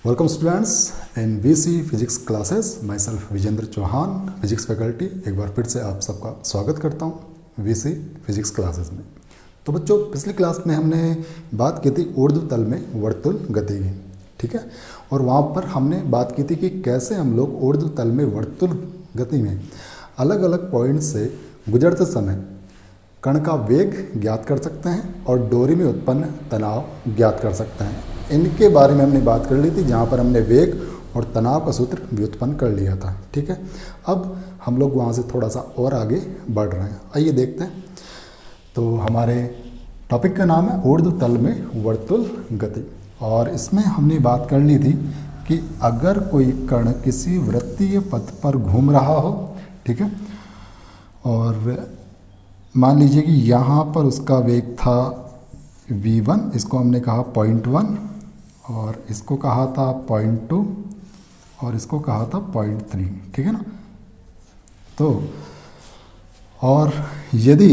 Welcome students in BC physics classes. Myself Vijendra Chauhan, physics faculty. एक बार फिर से आप सबका स्वागत करता हूँ बीसी फिजिक्स क्लासेस में। तो बच्चों, पिछली क्लास में हमने बात की थी ऊर्ध्वतल में वर्तुल गति की, ठीक है। और वहाँ पर हमने बात की थी कि कैसे हम लोग ऊर्ध्वतल में वर्तुल गति में अलग अलग पॉइंट से गुजरते समय कण का वेग ज्ञात कर सकते हैं और डोरी में उत्पन्न तनाव ज्ञात कर सकते हैं। इनके बारे में हमने बात कर ली थी, जहाँ पर हमने वेग और तनाव का सूत्र व्युत्पन्न कर लिया था, ठीक है। अब हम लोग वहाँ से थोड़ा सा और आगे बढ़ रहे हैं। आइए देखते हैं। तो हमारे टॉपिक का नाम है ऊर्ध्वतल में वर्तुल गति, और इसमें हमने बात कर ली थी कि अगर कोई कण किसी वृत्तीय पथ पर घूम रहा हो, ठीक है, और मान लीजिए कि यहाँ पर उसका वेग था v1, इसको हमने कहा 0.1 और इसको कहा था 0.2 और इसको कहा था 0.3, ठीक है ना। तो और यदि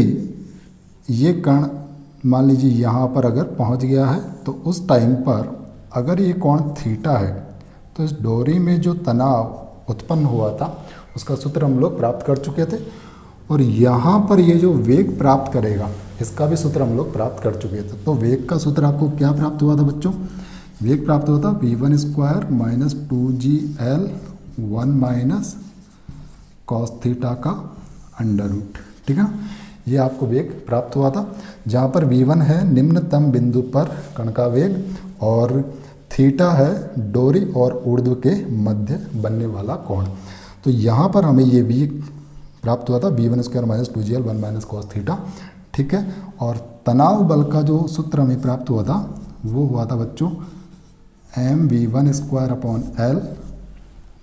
ये कण मान लीजिए यहाँ पर अगर पहुँच गया है तो उस टाइम पर अगर ये कोण थीटा है तो इस डोरी में जो तनाव उत्पन्न हुआ था उसका सूत्र हम लोग प्राप्त कर चुके थे। और यहाँ पर ये जो वेग प्राप्त करेगा इसका भी सूत्र हम लोग प्राप्त कर चुके थे। तो वेग का सूत्र आपको क्या प्राप्त हुआ था बच्चों? वेग प्राप्त हुआ था v1 square minus 2gl 1 minus cos theta का अंडर रूट, ठीक है ना। ये आपको वेग प्राप्त हुआ था, जहाँ पर v1 है निम्नतम बिंदु पर कण का वेग और थीटा है डोरी और ऊर्ध्व के मध्य बनने वाला कोण। तो यहाँ पर हमें ये वेग प्राप्त हुआ था v1 square minus 2gl 1 minus cos theta, ठीक है। और तनाव बल का जो सूत्र हमें प्राप्त हुआ था वो हुआ था बच्चों mv1 स्क्वायर अपॉन l,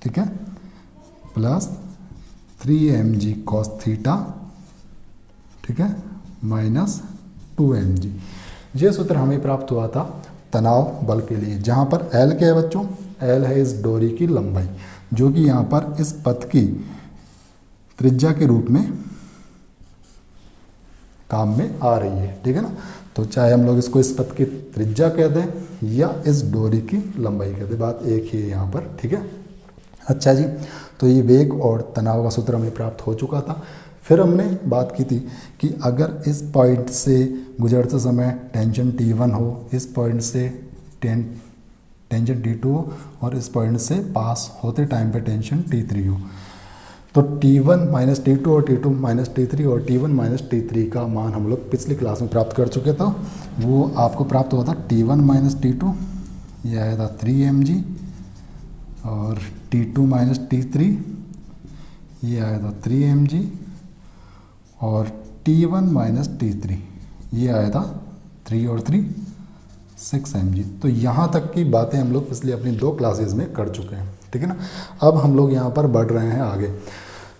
ठीक है, प्लस 3mg कॉस थीटा, ठीक है, माइनस 2mg। ये सूत्र हमें प्राप्त हुआ था तनाव बल के लिए, जहाँ पर l क्या है बच्चों? l है इस डोरी की लंबाई, जो कि यहाँ पर इस पथ की त्रिज्या के रूप में काम में आ रही है, ठीक है ना। तो चाहे हम लोग इसको इस पथ की त्रिज्या कह दें या इस डोरी की लंबाई कह दें, बात एक ही है यहाँ पर, ठीक है। अच्छा जी, तो ये वेग और तनाव का सूत्र हमें प्राप्त हो चुका था। फिर हमने बात की थी कि अगर इस पॉइंट से गुजरते समय टेंशन T1 हो, इस पॉइंट से टेंशन T2 हो और इस पॉइंट से पास होते टाइम पे टेंशन T3 हो, तो T1 माइनस T2 और T2 माइनस T3 और T1 माइनस T3 का मान हम लोग पिछली क्लास में प्राप्त कर चुके थे। वो आपको प्राप्त हुआ था T1 माइनस T2, ये आया था 3mg, और T2 माइनस T3 ये आया था 3mg, और T1 माइनस T3 ये आया था 3 और 3 6mg। तो यहाँ तक की बातें हम लोग पिछले अपनी 2 क्लासेस में कर चुके हैं, ठीक है ना। अब हम लोग यहाँ पर बढ़ रहे हैं आगे।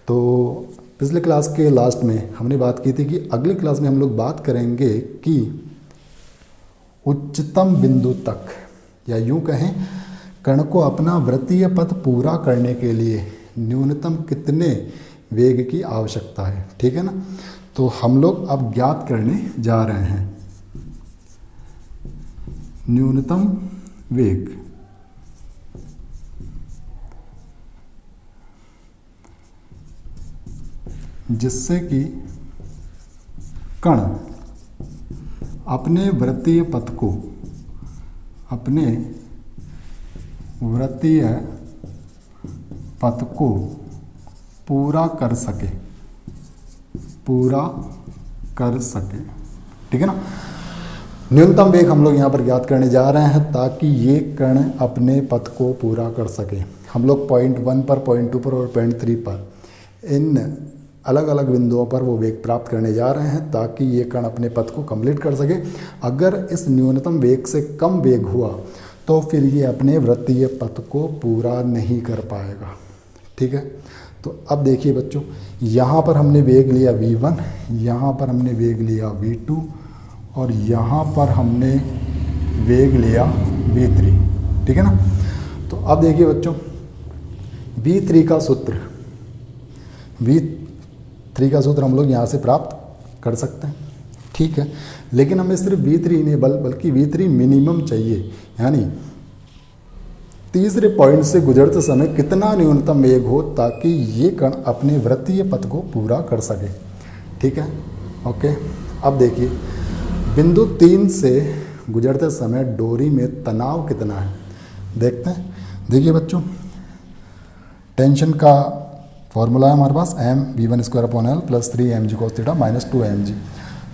तो पिछले क्लास के लास्ट में हमने बात की थी कि अगली क्लास में हम लोग बात करेंगे कि उच्चतम बिंदु तक, या यूँ कहें कण को अपना वृत्तीय पथ पूरा करने के लिए न्यूनतम कितने वेग की आवश्यकता है, ठीक है ना। तो हम लोग अब ज्ञात करने जा रहे हैं न्यूनतम वेग, जिससे कि कण अपने वृत्तीय पथ को पूरा कर सके, ठीक है ना। न्यूनतम वेग हम लोग यहाँ पर ज्ञात करने जा रहे हैं ताकि ये कण अपने पथ को पूरा कर सके। हम लोग 0.1 पर, 0.2 पर और 0.3 पर इन अलग अलग बिंदुओं पर वो वेग प्राप्त करने जा रहे हैं ताकि ये कण अपने पथ को कंप्लीट कर सके। अगर इस न्यूनतम वेग से कम वेग हुआ तो फिर ये अपने वृत्तीय पथ को पूरा नहीं कर पाएगा, ठीक है। तो अब देखिए बच्चों, यहाँ पर हमने वेग लिया v1, यहाँ पर हमने वेग लिया v2 और यहाँ पर हमने वेग लिया v3, ठीक है ना। तो अब देखिए बच्चों, v3 का सूत्र हम लोग यहाँ से प्राप्त कर सकते हैं, ठीक है। लेकिन हमें सिर्फ V3 नहीं बल्कि V3 मिनिमम चाहिए, यानी तीसरे पॉइंट से गुजरते समय कितना न्यूनतम वेग हो ताकि ये कण अपने वृत्तीय पथ को पूरा कर सके। ठीक है, ओके। अब देखिए बिंदु 3 से गुजरते समय डोरी में तनाव कितना है, देखते हैं। देखिए बच्चों, टेंशन का फॉर्मूला है हमारे पास mv1/L + 3mg cos theta - 2mg।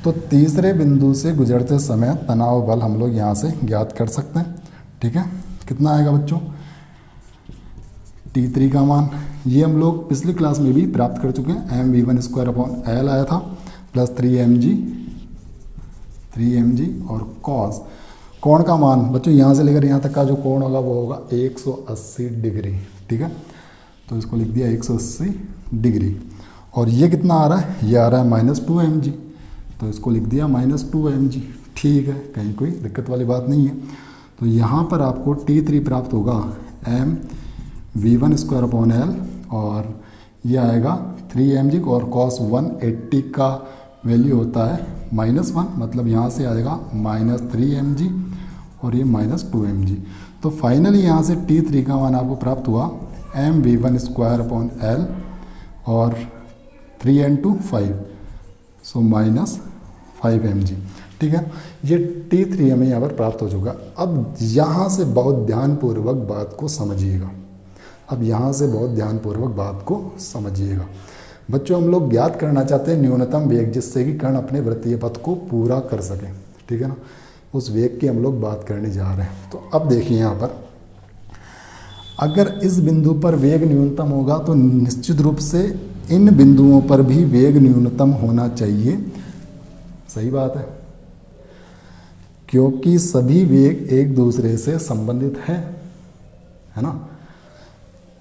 तो तीसरे बिंदु से गुजरते समय तनाव बल हम लोग यहाँ से ज्ञात कर सकते हैं। ठीक है, कितना आएगा बच्चों, T3 का मान ये हम लोग पिछली क्लास में भी प्राप्त कर चुके हैं, mv1/L आया था + 3mg और cos कोण का मान बच्चों यहाँ से लेकर यहाँ तक का जो कोण होगा वो होगा 180 डिग्री। ठीक है, तो इसको लिख दिया 180 डिग्री। और ये कितना आ रहा है, ये आ रहा है -2mg, तो इसको लिख दिया -2mg। ठीक है, कहीं कोई दिक्कत वाली बात नहीं है। तो यहाँ पर आपको T3 प्राप्त होगा mv1/L और ये आएगा 3mg और cos 180 का वैल्यू होता है -1, मतलब यहाँ से आएगा -3mg और ये -2mg। तो फाइनली यहाँ से T3 का मान आपको प्राप्त हुआ mv1/L और 3 × 5 सो -5mg। ठीक है, ये T3 हमें यहाँ पर प्राप्त हो चुका। अब यहाँ से बहुत ध्यानपूर्वक बात को समझिएगा। अब यहाँ से बहुत ध्यानपूर्वक बात को समझिएगा बच्चों। हम लोग ज्ञात करना चाहते हैं न्यूनतम वेग जिससे कि कण अपने वृत्तीय पथ को पूरा कर सके। ठीक है ना, उस वेग की हम लोग बात करने जा रहे हैं। तो अब देखिए यहाँ पर अगर इस बिंदु पर वेग न्यूनतम होगा तो निश्चित रूप से इन बिंदुओं पर भी वेग न्यूनतम होना चाहिए। सही बात है, क्योंकि सभी वेग एक दूसरे से संबंधित है ना।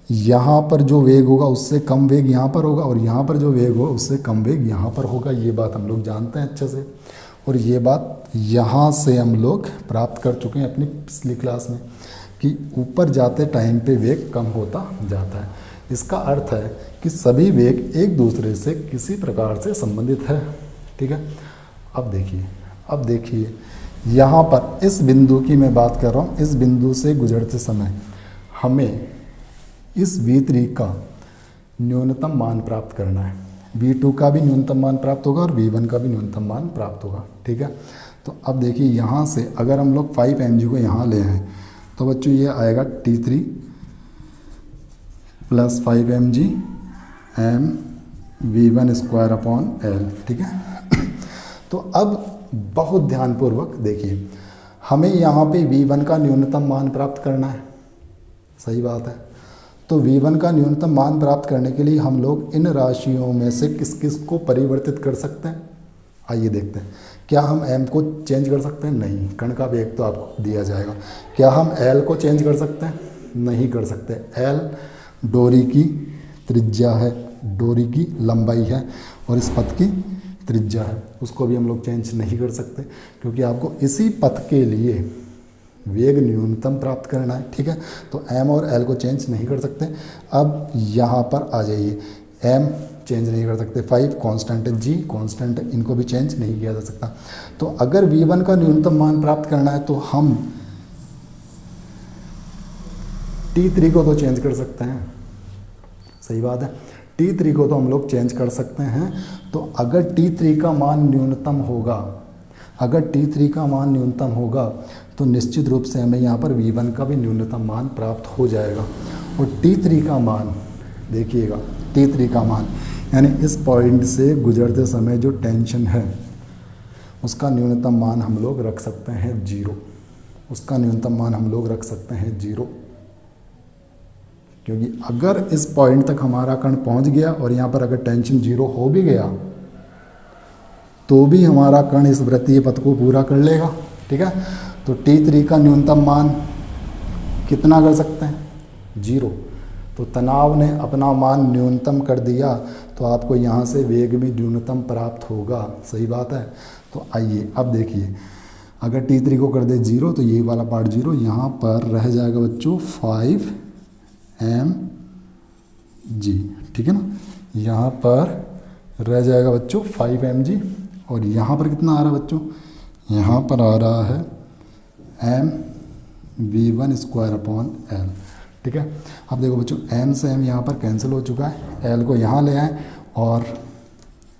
यहाँ पर जो वेग होगा उससे कम वेग यहाँ पर होगा और यहाँ पर जो वेग होगा उससे कम वेग यहाँ पर होगा। ये बात हम लोग जानते हैं अच्छे से, और ये बात यहाँ से हम लोग प्राप्त कर चुके हैं अपनी पिछली क्लास में कि ऊपर जाते टाइम पे वेग कम होता जाता है। इसका अर्थ है कि सभी वेग एक दूसरे से किसी प्रकार से संबंधित है। ठीक है, अब देखिए यहाँ पर इस बिंदु की मैं बात कर रहा हूँ। इस बिंदु से गुजरते समय हमें इस V3 का न्यूनतम मान प्राप्त करना है। V2 का भी न्यूनतम मान प्राप्त होगा और V1 का भी न्यूनतम मान प्राप्त होगा। ठीक है, तो अब देखिए यहाँ से अगर हम लोग 5mg को यहाँ ले आए तो बच्चों ये आएगा T3 + 5mg mv1/L। ठीक है, तो अब बहुत ध्यानपूर्वक देखिए, हमें यहाँ पे V1 का न्यूनतम मान प्राप्त करना है। सही बात है, तो V1 का न्यूनतम मान प्राप्त करने के लिए हम लोग इन राशियों में से किस किस को परिवर्तित कर सकते हैं। आइए देखते हैं। क्या हम m को चेंज कर सकते हैं? नहीं, कण का वेग तो आपको दिया जाएगा। क्या हम l को चेंज कर सकते हैं? नहीं कर सकते। l डोरी की त्रिज्या है, डोरी की लंबाई है और इस पथ की त्रिज्या है, उसको भी हम लोग चेंज नहीं कर सकते क्योंकि आपको इसी पथ के लिए वेग न्यूनतम प्राप्त करना है। ठीक है, तो m और l को चेंज नहीं कर सकते। अब यहाँ पर आ जाइए, m चेंज नहीं कर सकते, 5 कांस्टेंट है, g कांस्टेंट है, इनको भी चेंज नहीं किया जा सकता। तो अगर v1 का न्यूनतम मान प्राप्त करना है तो हम T3 को तो चेंज कर सकते हैं। सही बात है, T3 को तो हम लोग चेंज कर सकते हैं। तो अगर T3 का मान न्यूनतम होगा, अगर T3 का मान न्यूनतम होगा तो निश्चित रूप से हमें यहाँ पर V1 का भी न्यूनतम मान प्राप्त हो जाएगा। और T3 का मान देखिएगा, T3 का मान यानी इस पॉइंट से गुजरते समय जो टेंशन है उसका न्यूनतम मान हम लोग रख सकते हैं 0। उसका न्यूनतम मान हम लोग रख सकते हैं 0, क्योंकि अगर इस पॉइंट तक हमारा कण पहुँच गया और यहाँ पर अगर टेंशन 0 हो भी गया तो भी हमारा कण इस वृत्तीय पथ को पूरा कर लेगा। ठीक है, तो T3 का न्यूनतम मान कितना कर सकते हैं? 0। तो तनाव ने अपना मान न्यूनतम कर दिया तो आपको यहाँ से वेग में न्यूनतम प्राप्त होगा। सही बात है। तो आइए अब देखिए, अगर T3 को कर दे 0 तो ये वाला पार्ट 0, यहाँ पर रह जाएगा बच्चों 5mg। ठीक है ना, यहाँ पर रह जाएगा बच्चों 5mg और यहाँ पर कितना आ रहा है बच्चों? यहाँ पर आ रहा है V1 स्क्वायर अपॉन L, ठीक है। अब देखो बच्चों M से M यहाँ पर कैंसिल हो चुका है, L को यहाँ ले आए और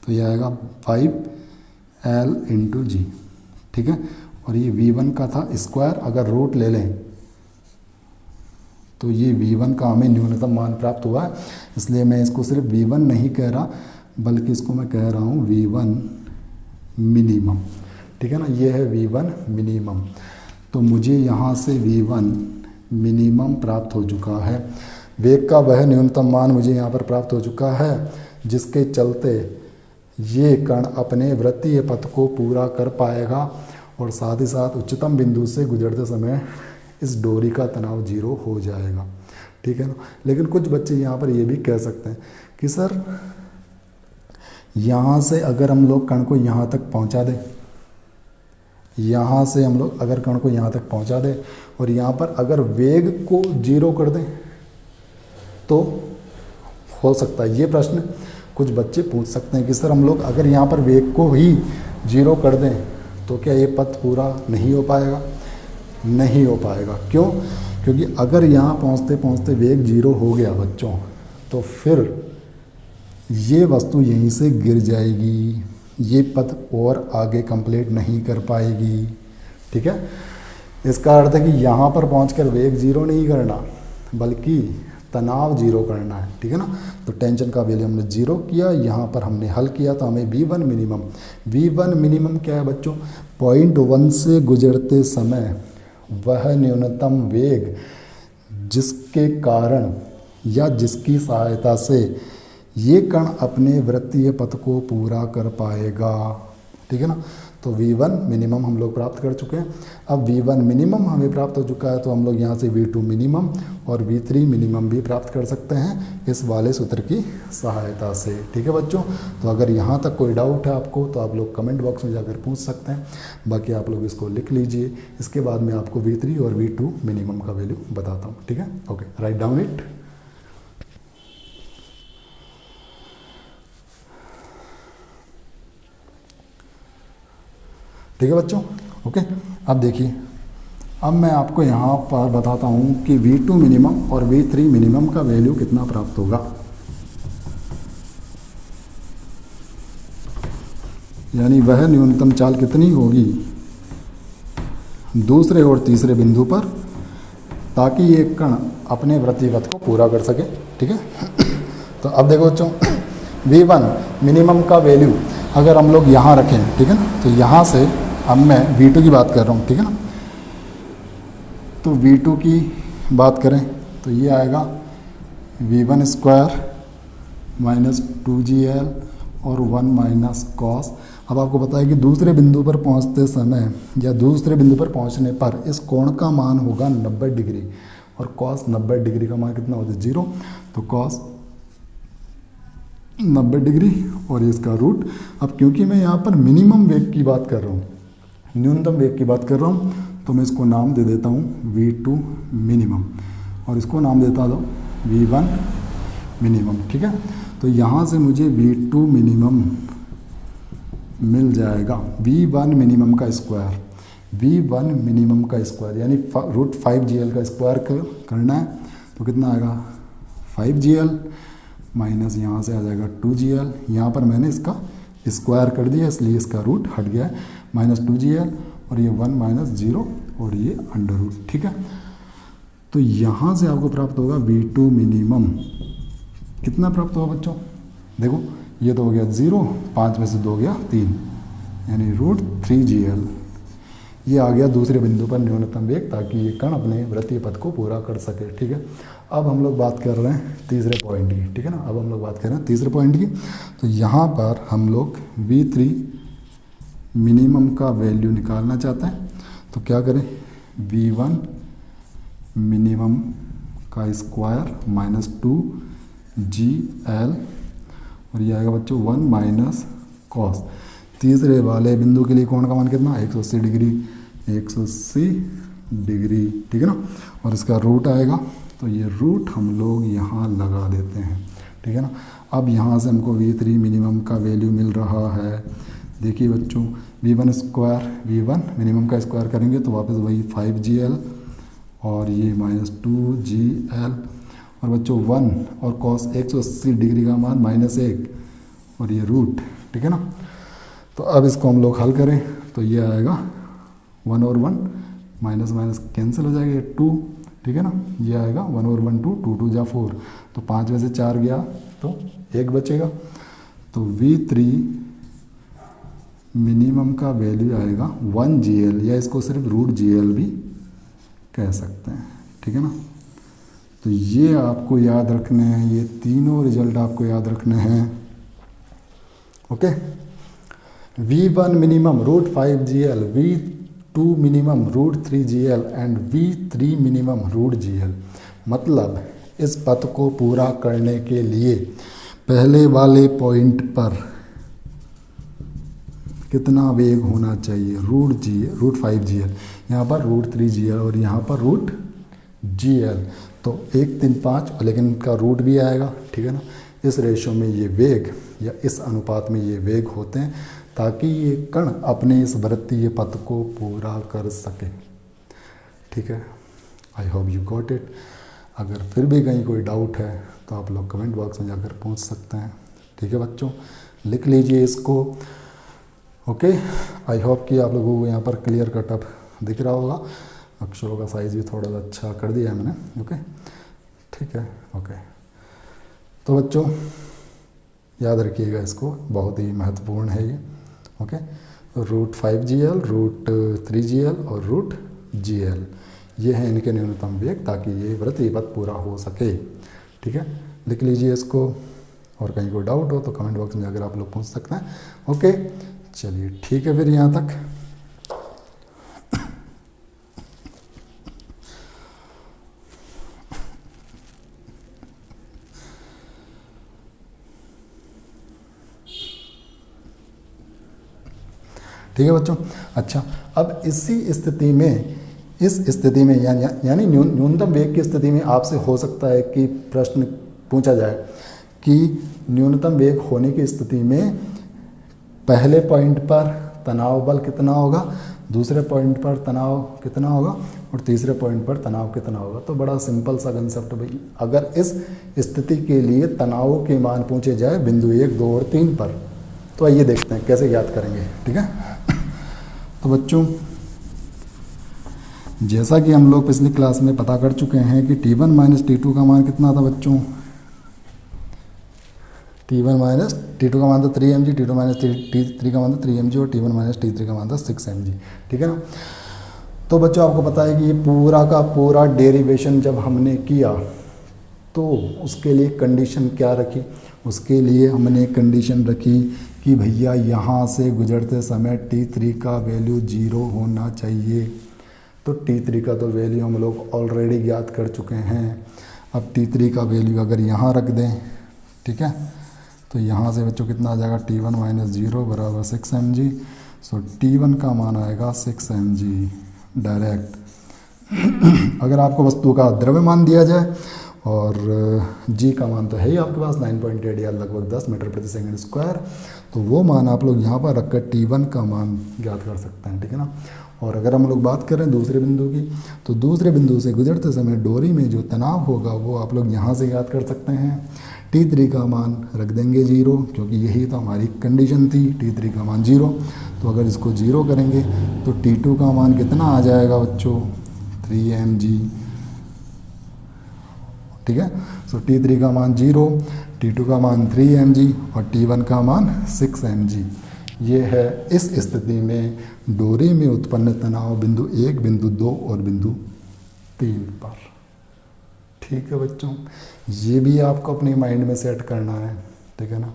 तो ये आएगा 5L इंटू जी, ठीक है। और ये V1 का था स्क्वायर, अगर रूट ले लें तो ये V1 का हमें न्यूनतम मान प्राप्त हुआ है, इसलिए मैं इसको सिर्फ V1 नहीं कह रहा बल्कि इसको मैं कह रहा हूँ V1 मिनिमम, ठीक है ना। ये है V1 मिनिमम, तो मुझे यहाँ से V1 मिनिमम प्राप्त हो चुका है। वेग का वह न्यूनतम मान मुझे यहाँ पर प्राप्त हो चुका है जिसके चलते ये कण अपने वृत्तीय पथ को पूरा कर पाएगा और साथ ही साथ उच्चतम बिंदु से गुजरते समय इस डोरी का तनाव 0 हो जाएगा, ठीक है ना। लेकिन कुछ बच्चे यहाँ पर ये भी कह सकते हैं कि सर यहाँ से अगर हम लोग कण को यहाँ तक पहुँचा दें, यहाँ से हम लोग अगर कण को यहाँ तक पहुँचा दें और यहाँ पर अगर वेग को 0 कर दें तो हो सकता है, ये प्रश्न कुछ बच्चे पूछ सकते हैं कि सर हम लोग अगर यहाँ पर वेग को ही 0 कर दें तो क्या ये पथ पूरा नहीं हो पाएगा? नहीं हो पाएगा। क्यों? क्योंकि अगर यहाँ पहुँचते पहुँचते वेग 0 हो गया बच्चों तो फिर ये वस्तु यहीं से गिर जाएगी, ये पथ और आगे कंप्लीट नहीं कर पाएगी, ठीक है। इसका अर्थ है कि यहाँ पर पहुँचकर वेग 0 नहीं करना बल्कि तनाव 0 करना है, ठीक है ना। तो टेंशन का वैल्यू हमने 0 किया, यहाँ पर हमने हल किया तो हमें V1 मिनिमम क्या है बच्चों? पॉइंट 1 से गुजरते समय वह न्यूनतम वेग जिसके कारण या जिसकी सहायता से ये कण अपने वृत्तीय पथ को पूरा कर पाएगा, ठीक है ना। तो V1 मिनिमम हम लोग प्राप्त कर चुके हैं। अब V1 मिनिमम हमें प्राप्त हो चुका है तो हम लोग यहाँ से V2 मिनिमम और V3 मिनिमम भी प्राप्त कर सकते हैं इस वाले सूत्र की सहायता से, ठीक है बच्चों। तो अगर यहाँ तक कोई डाउट है आपको तो आप लोग कमेंट बॉक्स में जाकर पूछ सकते हैं, बाकी आप लोग इसको लिख लीजिए। इसके बाद मैं आपको V3 और V2 मिनिमम का वैल्यू बताता हूँ, ठीक है। Okay, write down it. ठीक है बच्चों, ओके। अब देखिए, अब मैं आपको यहाँ पर बताता हूँ कि V2 मिनिमम और V3 मिनिमम का वैल्यू कितना प्राप्त होगा। यानी वह न्यूनतम चाल कितनी होगी दूसरे और तीसरे बिंदु पर ताकि ये कण अपने वृत्तीय पथ को पूरा कर सके, ठीक है। तो अब देखो बच्चों, V1 मिनिमम का वैल्यू अगर हम लोग यहाँ रखें, ठीक है ना, तो यहाँ से अब मैं V2 की बात कर रहा हूँ, ठीक है ना। तो V2 की बात करें तो ये आएगा V1 स्क्वायर माइनस 2GL और 1 माइनस कॉस। अब आपको पता है कि दूसरे बिंदु पर पहुंचते समय या दूसरे बिंदु पर पहुंचने पर इस कोण का मान होगा 90 डिग्री और कॉस 90 डिग्री का मान कितना होता है? 0। तो कॉस 90 डिग्री और इसका रूट। अब क्योंकि मैं यहाँ पर मिनिमम वेग की बात कर रहा हूँ, न्यूनतम वेग की बात कर रहा हूँ, तो मैं इसको नाम दे देता हूँ V2 मिनिमम और इसको नाम देता हूँ V1 मिनिमम, ठीक है। तो यहाँ से मुझे V2 मिनिमम मिल जाएगा V1 मिनिमम का स्क्वायर, V1 मिनिमम का स्क्वायर यानी रूट 5GL का स्क्वायर करना है तो कितना आएगा 5GL माइनस यहाँ से आ जाएगा 2GL। यहाँ पर मैंने इसका स्क्वायर कर दिया इसलिए इसका रूट हट गया है, माइनस 2GL और ये 1 माइनस 0 और ये अंडर रूट, ठीक है। तो यहाँ से आपको प्राप्त होगा V2 मिनिमम कितना प्राप्त होगा बच्चों? देखो ये तो हो गया 0, 5 में से 2 गया 3 यानी रूट 3GL। ये आ गया दूसरे बिंदु पर न्यूनतम वेग ताकि ये कण अपने वृत्तीय पथ को पूरा कर सके, ठीक है। अब हम लोग बात कर रहे हैं तीसरे पॉइंट की, ठीक है ना। अब हम लोग बात कर रहे हैं तीसरे पॉइंट की। तो यहाँ पर हम लोग V3 मिनिमम का वैल्यू निकालना चाहते हैं तो क्या करें? V1 मिनिमम का स्क्वायर माइनस 2GL और ये आएगा बच्चों 1 माइनस कॉस। तीसरे वाले बिंदु के लिए कोण का मान कितना? 180 डिग्री, 180 डिग्री, ठीक है ना। और इसका रूट आएगा तो ये रूट हम लोग यहाँ लगा देते हैं, ठीक है ना। अब यहाँ से हमको V3 मिनिमम का वैल्यू मिल रहा है। देखिए बच्चों, V1 स्क्वायर V1 मिनिमम का स्क्वायर करेंगे तो वापस वही 5GL और ये -2GL और बच्चों 1 और cos 180 डिग्री का मान -1 और ये रूट, ठीक है ना। तो अब इसको हम लोग हल करें तो ये आएगा 1 और 1 माइनस माइनस कैंसिल हो जाएगा, 2, ठीक है ना। ये आएगा 1 और 1 2, 2 2 जा 4, तो 5 में से 4 गया तो 1 बचेगा। तो V3 मिनिमम का वैल्यू आएगा 1GL, या इसको सिर्फ √GL भी कह सकते हैं, ठीक है ना। तो ये आपको याद रखने हैं, ये तीनों रिजल्ट आपको याद रखने हैं, okay. V1 minimum √5GL, V2 minimum √3GL and V3 minimum √GL। मतलब इस पथ को पूरा करने के लिए पहले वाले पॉइंट पर कितना वेग होना चाहिए, √5GL, यहाँ पर √3GL और यहाँ पर √GL। तो 1 3 5, लेकिन इनका रूट भी आएगा, ठीक है ना। इस रेशो में ये वेग या इस अनुपात में ये वेग होते हैं ताकि ये कण अपने इस वृत्तीय पथ को पूरा कर सके, ठीक है। I hope you got it. अगर फिर भी कहीं कोई डाउट है तो आप लोग कमेंट बॉक्स में जाकर पूछ सकते हैं, ठीक है बच्चों। लिख लीजिए इसको, ओके। आई होप कि आप लोगों को यहाँ पर क्लियर कट अप दिख रहा होगा। अक्षरों का साइज़ भी थोड़ा सा अच्छा कर दिया है मैंने, ओके, ठीक है, ओके। तो बच्चों याद रखिएगा इसको, बहुत ही महत्वपूर्ण है ये, ओके। √5GL, √3GL और √GL, ये हैं इनके न्यूनतम वेग ताकि ये वृत्तीय पथ पूरा हो सके, ठीक है। लिख लीजिए इसको, और कहीं कोई डाउट हो तो कमेंट बॉक्स में जाकर आप लोग पूछ सकते हैं, ओके। चलिए ठीक है फिर यहाँ तक। ठीक है बच्चों। अच्छा, अब इसी स्थिति में, इस स्थिति में यानी न्यूनतम वेग की स्थिति में आपसे हो सकता है कि प्रश्न पूछा जाए कि न्यूनतम वेग होने की स्थिति में पहले पॉइंट पर तनाव बल कितना होगा, दूसरे पॉइंट पर तनाव कितना होगा और तीसरे पॉइंट पर तनाव कितना होगा। तो बड़ा सिंपल सा कंसेप्ट भाई, अगर इस स्थिति के लिए तनाव के मान पूछे जाए बिंदु 1 2 और 3 पर, तो आइए देखते हैं कैसे याद करेंगे, ठीक है। तो बच्चों जैसा कि हम लोग पिछली क्लास में पता कर चुके हैं कि T1 - T2 का मान कितना था बच्चों, T1 - T2 का मान था 3 mg, T2 - T3 का मान था 3 mg और T1 - T3 का मान था 6 mg, ठीक है ना। तो बच्चों आपको पता है कि ये पूरा का पूरा डेरिवेशन जब हमने किया तो उसके लिए कंडीशन क्या रखी, उसके लिए हमने कंडीशन रखी कि भैया यहाँ से गुजरते समय T3 का वैल्यू 0 होना चाहिए। तो T3 का तो वैल्यू हम लोग ऑलरेडी ज्ञात कर चुके हैं। अब T3 का वैल्यू अगर यहाँ रख दें, ठीक है, तो यहाँ से बच्चों कितना आ जाएगा, T1 - 0 बराबर 6 mg। सो T1 का मान आएगा 6 mg डायरेक्ट। अगर आपको वस्तु का द्रव्यमान दिया जाए और g का मान तो है ही आपके पास 9.8 या लगभग 10 मीटर प्रति सेकंड स्क्वायर, तो वो मान आप लोग यहाँ पर रखकर T1 का मान ज्ञात कर सकते हैं, ठीक है ना। और अगर हम लोग बात करें दूसरे बिंदु की, तो दूसरे बिंदु से गुजरते समय डोरी में जो तनाव होगा वो आप लोग यहाँ से ज्ञात कर सकते हैं। T3 का मान रख देंगे 0, क्योंकि यही तो हमारी कंडीशन थी, T3 का मान 0। तो अगर इसको 0 करेंगे तो T2 का मान कितना आ जाएगा बच्चों, 3 mg, ठीक है। सो T3 का मान 0, T2 का मान 3 mg और T1 का मान 6 mg। ये है इस स्थिति में डोरी में उत्पन्न तनाव बिंदु 1, बिंदु 2 और बिंदु 3 पर, ठीक है बच्चों। ये भी आपको अपने माइंड में सेट करना है, ठीक है ना।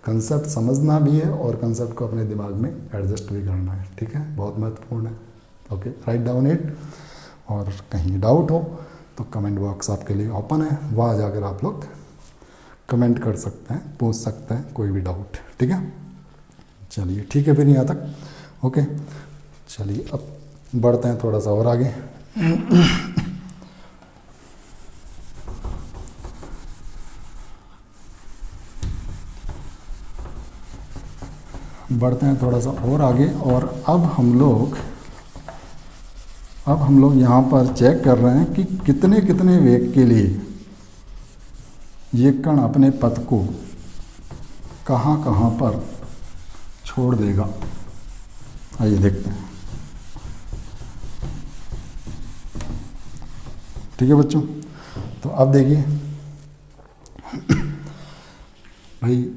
कंसेप्ट समझना भी है और कंसेप्ट को अपने दिमाग में एडजस्ट भी करना है, ठीक है, बहुत महत्वपूर्ण है, ओके। Write down it. और कहीं डाउट हो तो कमेंट बॉक्स आपके लिए ओपन है, वहाँ जाकर आप लोग कमेंट कर सकते हैं, पूछ सकते हैं कोई भी डाउट, ठीक है। चलिए ठीक है फिर यहाँ तक, ओके। चलिए अब बढ़ते हैं थोड़ा सा और आगे। बढ़ते हैं थोड़ा सा और आगे, और अब हम लोग अब हम लोग यहाँ पर चेक कर रहे हैं कि कितने कितने वेग के लिए ये कण अपने पथ को कहाँ कहाँ पर छोड़ देगा। आइए देखते हैं। ठीक है बच्चों, तो अब देखिए भाई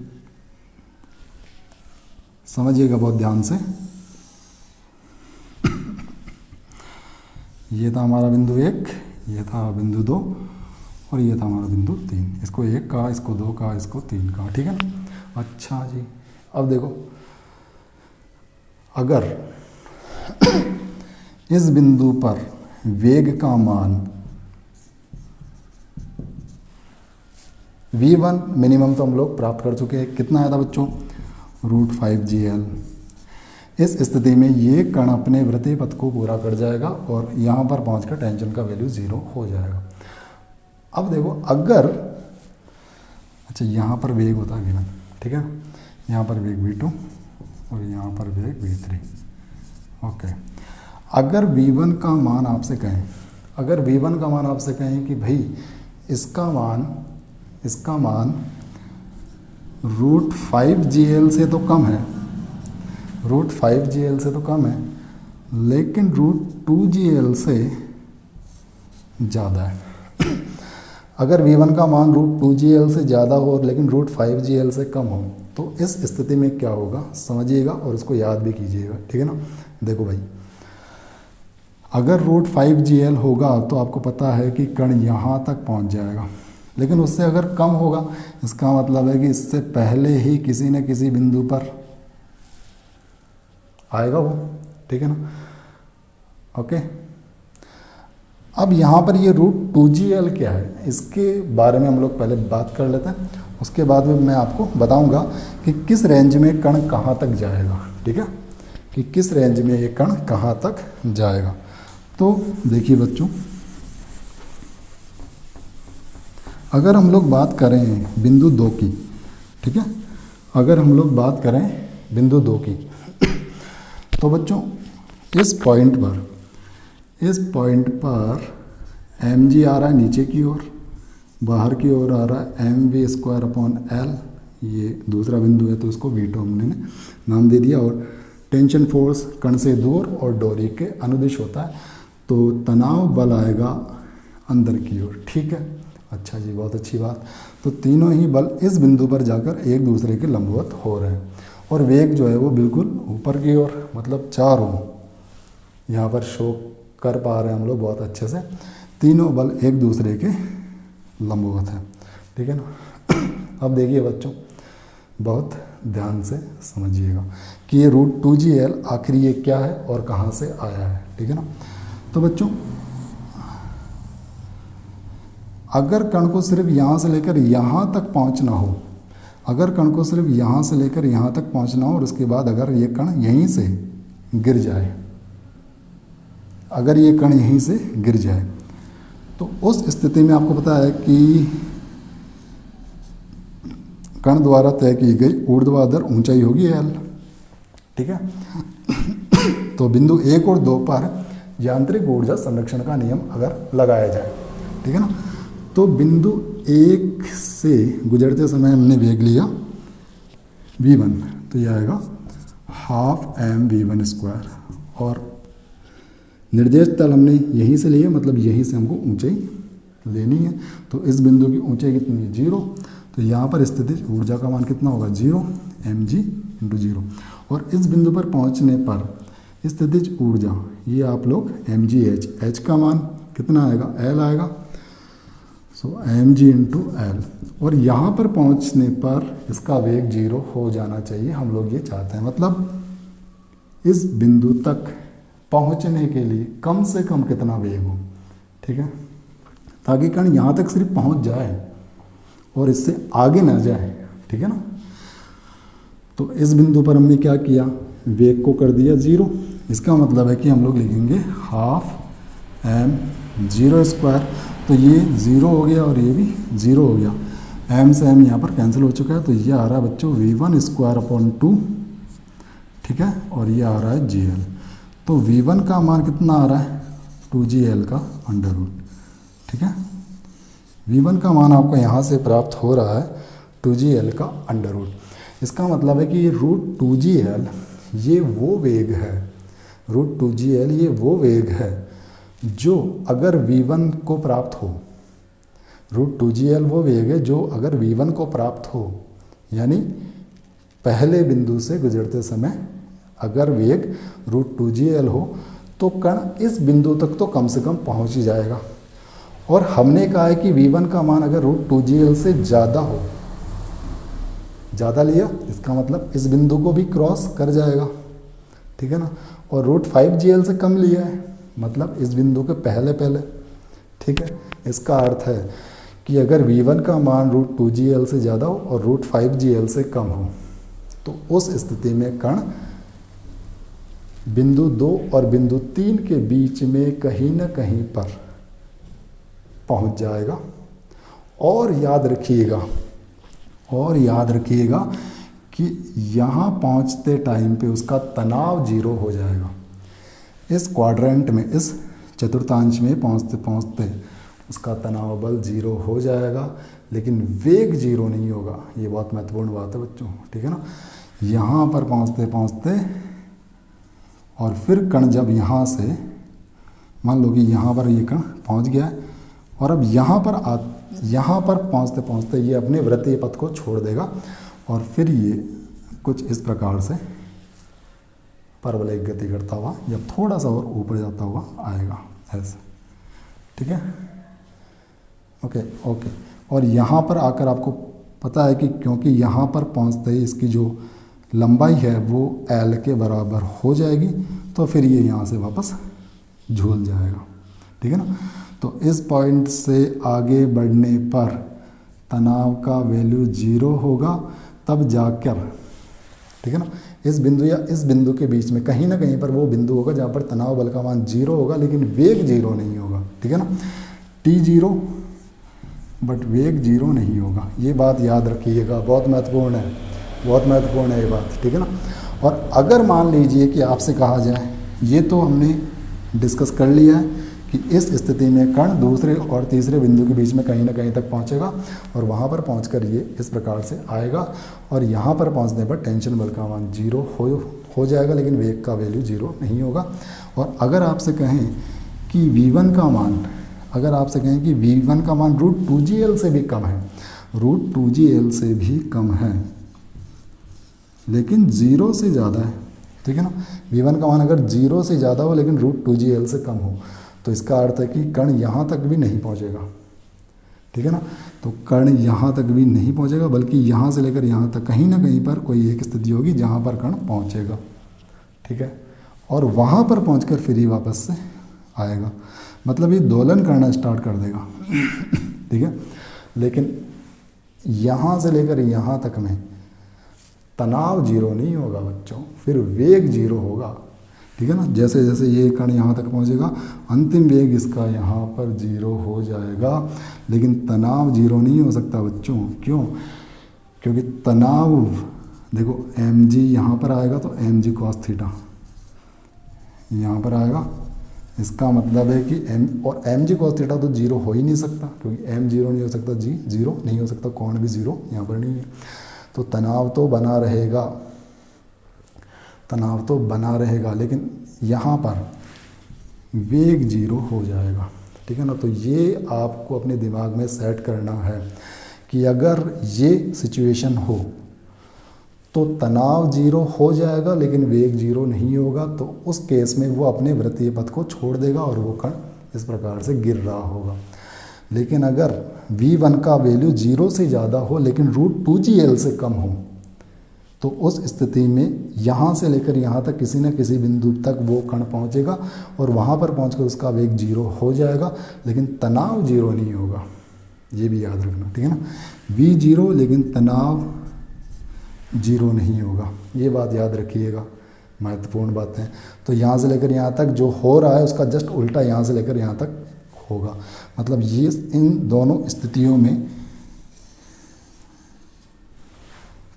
समझिएगा बहुत ध्यान से। ये था हमारा बिंदु 1, ये था बिंदु 2 और ये था हमारा बिंदु 3। इसको 1 कहा, इसको 2 कहा, इसको 3 कहा। ठीक है ना। अच्छा जी, अब देखो अगर इस बिंदु पर वेग का मान v1 मिनिमम तो हम लोग प्राप्त कर चुके हैं। कितना आया था बच्चों? √5gl। इस स्थिति में ये कण अपने वृत्तीय पथ को पूरा कर जाएगा और यहाँ पर पहुँचकर टेंशन का वैल्यू 0 हो जाएगा। अब देखो अगर, अच्छा यहाँ पर वेग होता है v1, ठीक है, यहाँ पर वेग v2 और यहाँ पर वेग v3। ओके, अगर v1 का मान आपसे कहें, अगर v1 का मान आपसे कहें कि भाई इसका मान √5gl से तो कम है, √5gl से तो कम है, लेकिन √2gl से ज़्यादा है। अगर v1 का मान √2gl से ज़्यादा हो लेकिन √5gl से कम हो, तो इस स्थिति में क्या होगा समझिएगा और इसको याद भी कीजिएगा। ठीक है ना। देखो भाई, अगर √5gl होगा तो आपको पता है कि कण यहाँ तक पहुँच जाएगा, लेकिन उससे अगर कम होगा इसका मतलब है कि इससे पहले ही किसी न किसी बिंदु पर आएगा वो। ठीक है ना। ओके, अब यहाँ पर ये √2gl क्या है, इसके बारे में हम लोग पहले बात कर लेते हैं। उसके बाद में मैं आपको बताऊंगा कि किस रेंज में कण कहाँ तक जाएगा। ठीक है, कि किस रेंज में ये कण कहाँ तक जाएगा। तो देखिए बच्चों, अगर हम लोग बात करें बिंदु 2 की, ठीक है, अगर हम लोग बात करें बिंदु 2 की, तो बच्चों इस पॉइंट पर mg आ रहा है नीचे की ओर, बाहर की ओर आ रहा है mv²/L। ये दूसरा बिंदु है तो इसको v2 हमने नाम दे दिया। और टेंशन फोर्स कण से दूर और डोरी के अनुदिश होता है, तो तनाव बल आएगा अंदर की ओर। ठीक है, अच्छा जी, बहुत अच्छी बात। तो तीनों ही बल इस बिंदु पर जाकर एक दूसरे के लंबवत हो रहे हैं और वेग जो है वो बिल्कुल ऊपर की ओर, मतलब 4 यहाँ पर शो कर पा रहे हैं हम लोग बहुत अच्छे से। तीनों बल एक दूसरे के लंबवत है। ठीक है ना। अब देखिए बच्चों, बहुत ध्यान से समझिएगा कि ये √2gl आखिर ये क्या है और कहाँ से आया है। ठीक है ना। तो बच्चों अगर कण को सिर्फ यहाँ से लेकर यहाँ तक पहुँचना हो, अगर कण को सिर्फ यहाँ से लेकर यहाँ तक पहुँचना हो और उसके बाद अगर ये कण यहीं से गिर जाए, अगर ये कण यहीं से गिर जाए, तो उस स्थिति में आपको पता है कि कण द्वारा तय की गई ऊर्ध्वाधर ऊंचाई होगी L। ठीक है। तो बिंदु 1 और 2 पर यांत्रिक ऊर्जा संरक्षण का नियम अगर लगाया जाए, ठीक है ना, तो बिंदु 1 से गुजरते समय हमने वेग लिया v1, तो यह आएगा 12mv1²। और निर्देश तल हमने यहीं से लिए, मतलब यहीं से हमको ऊंचाई लेनी है। तो इस बिंदु की ऊंचाई कितनी है? 0। तो यहाँ पर स्थितिज ऊर्जा का मान कितना होगा? 0 mg/0। और इस बिंदु पर पहुँचने पर स्थितिज ऊर्जा, ये आप लोग mgh, h का मान कितना आएगा? L आएगा। सो mg/L। और यहाँ पर पहुँचने पर इसका वेग 0 हो जाना चाहिए, हम लोग ये चाहते हैं। मतलब इस बिंदु तक पहुँचने के लिए कम से कम कितना वेग हो, ठीक है, ताकि कण यहाँ तक सिर्फ पहुँच जाए और इससे आगे ना जाए। ठीक है ना। तो इस बिंदु पर हमने क्या किया? वेग को कर दिया 0। इसका मतलब है कि हम लोग लिखेंगे 12mg/2। तो ये 0 हो गया और ये भी 0 हो गया। m से m यहाँ पर कैंसिल हो चुका है, तो ये आ रहा है बच्चों v1²/2। ठीक है, और ये आ रहा है gl। तो v1 का मान कितना आ रहा है? 2gl का अंडर रूट, ठीक है। v1 का मान आपको यहाँ से प्राप्त हो रहा है 2gl का अंडर रूट। इसका मतलब है कि ये रूट 2gl ये वो वेग है, रूट 2gl ये वो वेग है जो अगर v1 को प्राप्त हो, रूट 2gl वो वेग है जो अगर v1 को प्राप्त हो, यानी पहले बिंदु से गुजरते समय अगर वेग रूट 2gl हो तो कण इस बिंदु तक तो कम से कम पहुंच ही जाएगा। और हमने कहा है कि v1 का मान अगर रूट 2gl से ज़्यादा हो, ज़्यादा लिया इसका मतलब इस बिंदु को भी क्रॉस कर जाएगा, ठीक है ना। और रूट 5gl से कम लिया है मतलब इस बिंदु के पहले पहले, ठीक है। इसका अर्थ है कि अगर v1 का मान रूट 2gl से ज़्यादा हो और रूट 5gl से कम हो तो उस स्थिति में कण बिंदु 2 और बिंदु 3 के बीच में कहीं ना कहीं पर पहुंच जाएगा। और याद रखिएगा कि यहाँ पहुँचते टाइम पे उसका तनाव 0 हो जाएगा। इस क्वाड्रेंट में, इस चतुर्थांश में पहुँचते पहुँचते उसका तनाव बल 0 हो जाएगा, लेकिन वेग 0 नहीं होगा। ये बहुत महत्वपूर्ण बात है बच्चों, ठीक है ना। यहाँ पर पहुँचते पहुँचते और फिर कण जब यहाँ से मान लो कि यहाँ पर ये कण पहुँच गया है और अब यहाँ पर पहुँचते पहुँचते ये अपने वृत्तीय पथ को छोड़ देगा और फिर ये कुछ इस प्रकार से परवलयिक गति करता हुआ या थोड़ा सा और ऊपर जाता हुआ आएगा ऐसे, ठीक है। ओके। और यहाँ पर आकर आपको पता है कि क्योंकि यहाँ पर पहुँचते ही इसकी जो लंबाई है वो L के बराबर हो जाएगी तो फिर ये यहाँ से वापस झूल जाएगा, ठीक है ना। तो इस पॉइंट से आगे बढ़ने पर तनाव का वैल्यू 0 होगा, तब जाकर, ठीक है ना, इस बिंदु या इस बिंदु के बीच में कहीं ना कहीं पर वो बिंदु होगा जहाँ पर तनाव बल का मान 0 होगा लेकिन वेग 0 नहीं होगा, ठीक है ना। T0 बट वेग 0 नहीं होगा। ये बात याद रखिएगा, बहुत महत्वपूर्ण है ये बात, ठीक है ना। और अगर मान लीजिए कि आपसे कहा जाए, ये तो हमने डिस्कस कर लिया है कि इस स्थिति में कण दूसरे और तीसरे बिंदु के बीच में कहीं ना कहीं तक पहुंचेगा और वहां पर पहुंचकर ये इस प्रकार से आएगा और यहाँ पर पहुंचने पर टेंशन बल का मान 0 हो जाएगा लेकिन वेग का वैल्यू 0 नहीं होगा। और अगर आपसे कहें कि v1 का मान, अगर आपसे कहें कि v1 का मान रूट 2gl से भी कम है, रूट 2gl से भी कम है लेकिन 0 से ज़्यादा है, ठीक है ना। v1 का मान अगर 0 से ज़्यादा हो लेकिन रूट 2gl से कम हो तो इसका अर्थ है कि कण यहाँ तक भी नहीं पहुँचेगा, ठीक है ना। तो कण यहाँ तक भी नहीं पहुँचेगा बल्कि यहाँ से लेकर यहाँ तक कहीं ना कहीं पर कोई एक स्थिति होगी जहाँ पर कण पहुँचेगा, ठीक है। और वहाँ पर पहुँचकर फिर ही वापस से आएगा, मतलब ये दोलन करना स्टार्ट कर देगा, ठीक है। लेकिन यहाँ से लेकर यहाँ तक में तनाव 0 नहीं होगा बच्चों, फिर वेग 0 होगा, ठीक है ना। जैसे जैसे ये कण यहाँ तक पहुँचेगा अंतिम वेग इसका यहाँ पर 0 हो जाएगा लेकिन तनाव 0 नहीं हो सकता बच्चों। क्यों? क्योंकि तनाव देखो mg यहाँ पर आएगा तो mg cos थीटा यहाँ पर आएगा, इसका मतलब है कि mg cos थीटा तो 0 हो ही नहीं सकता क्योंकि m 0 नहीं हो सकता, g 0 नहीं हो सकता, कोण भी 0 यहाँ पर नहीं है। तो तनाव तो बना रहेगा लेकिन यहाँ पर वेग 0 हो जाएगा, ठीक है ना। तो ये आपको अपने दिमाग में सेट करना है कि अगर ये सिचुएशन हो तो तनाव 0 हो जाएगा लेकिन वेग 0 नहीं होगा, तो उस केस में वो अपने वृत्तीय पथ को छोड़ देगा और वो कण इस प्रकार से गिर रहा होगा। लेकिन अगर v1 का वैल्यू 0 से ज़्यादा हो लेकिन रूट 2gl से कम हो तो उस स्थिति में यहाँ से लेकर यहाँ तक किसी न किसी बिंदु तक वो कण पहुँचेगा और वहाँ पर पहुँचकर उसका वेग 0 हो जाएगा लेकिन तनाव 0 नहीं होगा, ये भी याद रखना, ठीक है ना। v0 लेकिन तनाव 0 नहीं होगा, ये बात याद रखिएगा, महत्वपूर्ण बात है। तो यहाँ से लेकर यहाँ तक जो हो रहा है उसका जस्ट उल्टा यहाँ से लेकर यहाँ तक होगा, मतलब ये इन दोनों स्थितियों में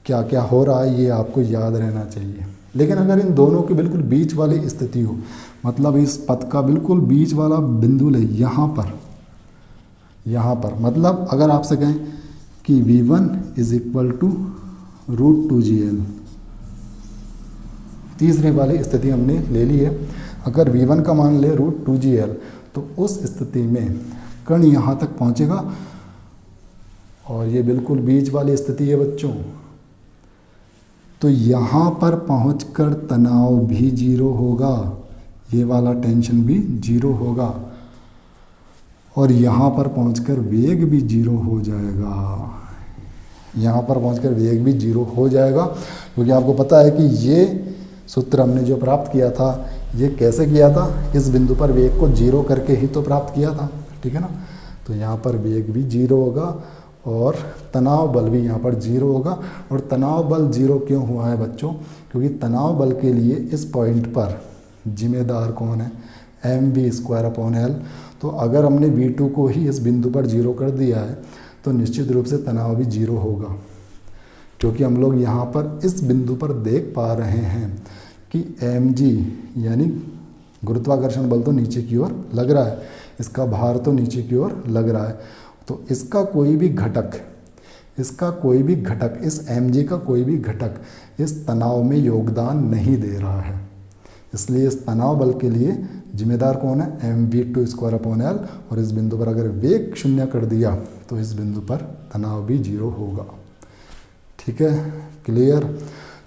क्या क्या हो रहा है ये आपको याद रहना चाहिए। लेकिन अगर इन दोनों के बिल्कुल बीच वाली स्थिति हो, मतलब इस पथ का बिल्कुल बीच वाला बिंदु ले, यहाँ पर मतलब अगर आपसे कहें कि V1 is equal to √2GL, तीसरे वाली स्थिति हमने ले ली है। अगर V1 का मान ले √2GL, तो उस स्थिति में कण यहाँ तक पहुँचेगा और ये बिल्कुल बीच वाली स्थिति है बच्चों, तो यहाँ पर पहुँचकर तनाव भी जीरो होगा, ये वाला टेंशन भी जीरो होगा और यहाँ पर पहुँचकर वेग भी जीरो हो जाएगा। यहाँ पर पहुँचकर वेग भी जीरो हो जाएगा, क्योंकि आपको पता है कि ये सूत्र हमने जो प्राप्त किया था, ये कैसे किया था, इस बिंदु पर वेग को जीरो करके ही तो प्राप्त किया था, ठीक है ना। तो यहाँ पर वेग भी जीरो होगा और तनाव बल भी यहाँ पर जीरो होगा। और तनाव बल जीरो क्यों हुआ है बच्चों, क्योंकि तनाव बल के लिए इस पॉइंट पर जिम्मेदार कौन है, mv²/L। तो अगर हमने V2 को ही इस बिंदु पर जीरो कर दिया है तो निश्चित रूप से तनाव भी जीरो होगा, क्योंकि हम लोग यहाँ पर इस बिंदु पर देख पा रहे हैं कि mg यानी गुरुत्वाकर्षण बल तो नीचे की ओर लग रहा है, इसका भार तो नीचे की ओर लग रहा है, तो इसका कोई भी घटक इस mg का कोई भी घटक इस तनाव में योगदान नहीं दे रहा है। इसलिए इस तनाव बल के लिए जिम्मेदार कौन है, mv²/L। और इस बिंदु पर अगर वेग शून्य कर दिया तो इस बिंदु पर तनाव भी जीरो होगा, ठीक है, क्लियर।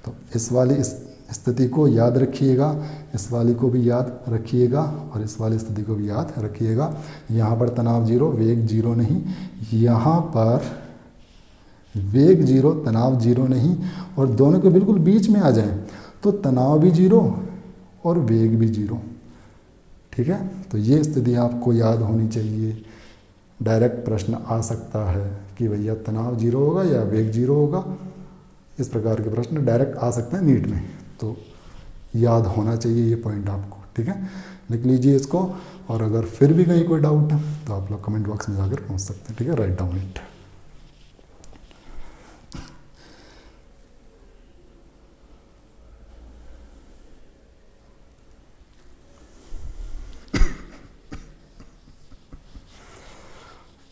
तो इस वाली स्थिति को याद रखिएगा, इस वाली को भी याद रखिएगा और इस वाली स्थिति को भी याद रखिएगा। यहाँ पर तनाव जीरो, वेग जीरो नहीं, यहाँ पर वेग जीरो, तनाव जीरो नहीं, और दोनों के बिल्कुल बीच में आ जाएं तो तनाव भी जीरो और वेग भी जीरो, ठीक है। तो ये स्थिति आपको याद होनी चाहिए। डायरेक्ट प्रश्न आ सकता है कि भैया तनाव जीरो होगा या वेग जीरो होगा, इस प्रकार के प्रश्न डायरेक्ट आ सकते हैं नीट में, तो याद होना चाहिए ये पॉइंट आपको, ठीक है। लिख लीजिए इसको, और अगर फिर भी कहीं कोई डाउट है तो आप लोग कमेंट बॉक्स में जाकर पूछ सकते हैं, ठीक है। Write down it.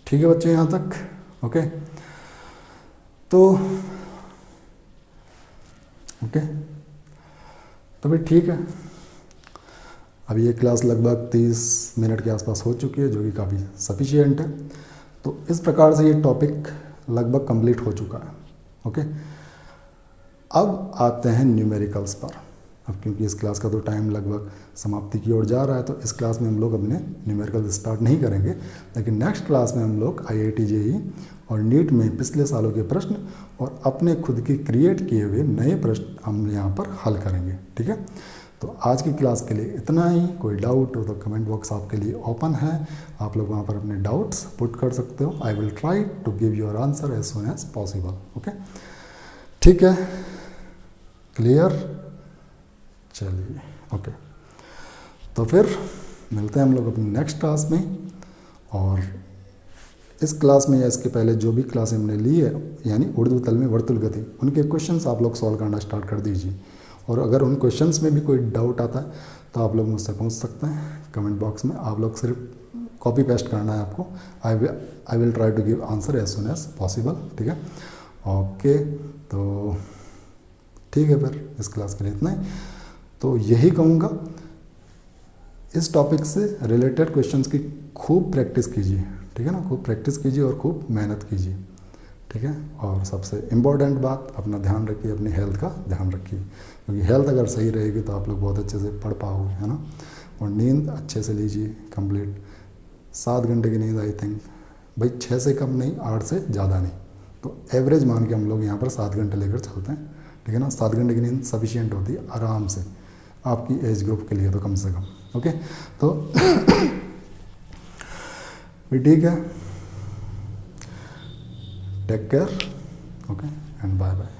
ठीक है बच्चे, यहाँ तक ओके। तो भाई ठीक है, अब ये क्लास लगभग 30 मिनट के आसपास हो चुकी है, जो कि काफ़ी सफिशिएंट है। तो इस प्रकार से ये टॉपिक लगभग कंप्लीट हो चुका है, ओके। अब आते हैं न्यूमेरिकल्स पर। अब क्योंकि इस क्लास का तो टाइम लगभग समाप्ति की ओर जा रहा है, तो इस क्लास में हम लोग अपने न्यूमेरिकल स्टार्ट नहीं करेंगे, लेकिन नेक्स्ट क्लास में हम लोग IIT JEE और नीट में पिछले सालों के प्रश्न और अपने खुद के क्रिएट किए हुए नए प्रश्न हम यहाँ पर हल करेंगे, ठीक है। तो आज की क्लास के लिए इतना ही। कोई डाउट हो तो कमेंट बॉक्स आपके लिए ओपन है, आप लोग वहाँ पर अपने डाउट्स पुट कर सकते हो। I will try to give your answer as soon as possible, okay, ठीक है, क्लियर। चलिए ओके, तो फिर मिलते हैं हम लोग अपनी नेक्स्ट क्लास में। और इस क्लास में या इसके पहले जो भी क्लास हमने ली है, यानी उर्ध्व तल में वर्तुल गति, उनके क्वेश्चंस आप लोग सॉल्व करना स्टार्ट कर दीजिए। और अगर उन क्वेश्चंस में भी कोई डाउट आता है तो आप लोग मुझसे पूछ सकते हैं कमेंट बॉक्स में। आप लोग सिर्फ कॉपी पेस्ट करना है आपको। I will try to give answer as soon as possible, ठीक है, ओके। तो ठीक है, फिर इस क्लास के लिए इतना ही। तो यही कहूँगा, इस टॉपिक से रिलेटेड क्वेश्चंस की खूब प्रैक्टिस कीजिए, ठीक है ना, खूब प्रैक्टिस कीजिए और खूब मेहनत कीजिए, ठीक है। और सबसे इम्पोर्टेंट बात, अपना ध्यान रखिए, अपनी हेल्थ का ध्यान रखिए, क्योंकि हेल्थ अगर सही रहेगी तो आप लोग बहुत अच्छे से पढ़ पाओगे, है ना। और नींद अच्छे से लीजिए कंप्लीट, 7 घंटे की नींद, आई थिंक भाई 6 से कम नहीं, 8 से ज़्यादा नहीं, तो एवरेज मान के हम लोग यहाँ पर 7 घंटे लेकर चलते हैं, ठीक है ना। 7 घंटे की नींद सफिशिएंट होती है आराम से, आपकी एज ग्रुप के लिए तो कम से कम, ओके। तो भी ठीक है, take care, okay, and bye bye.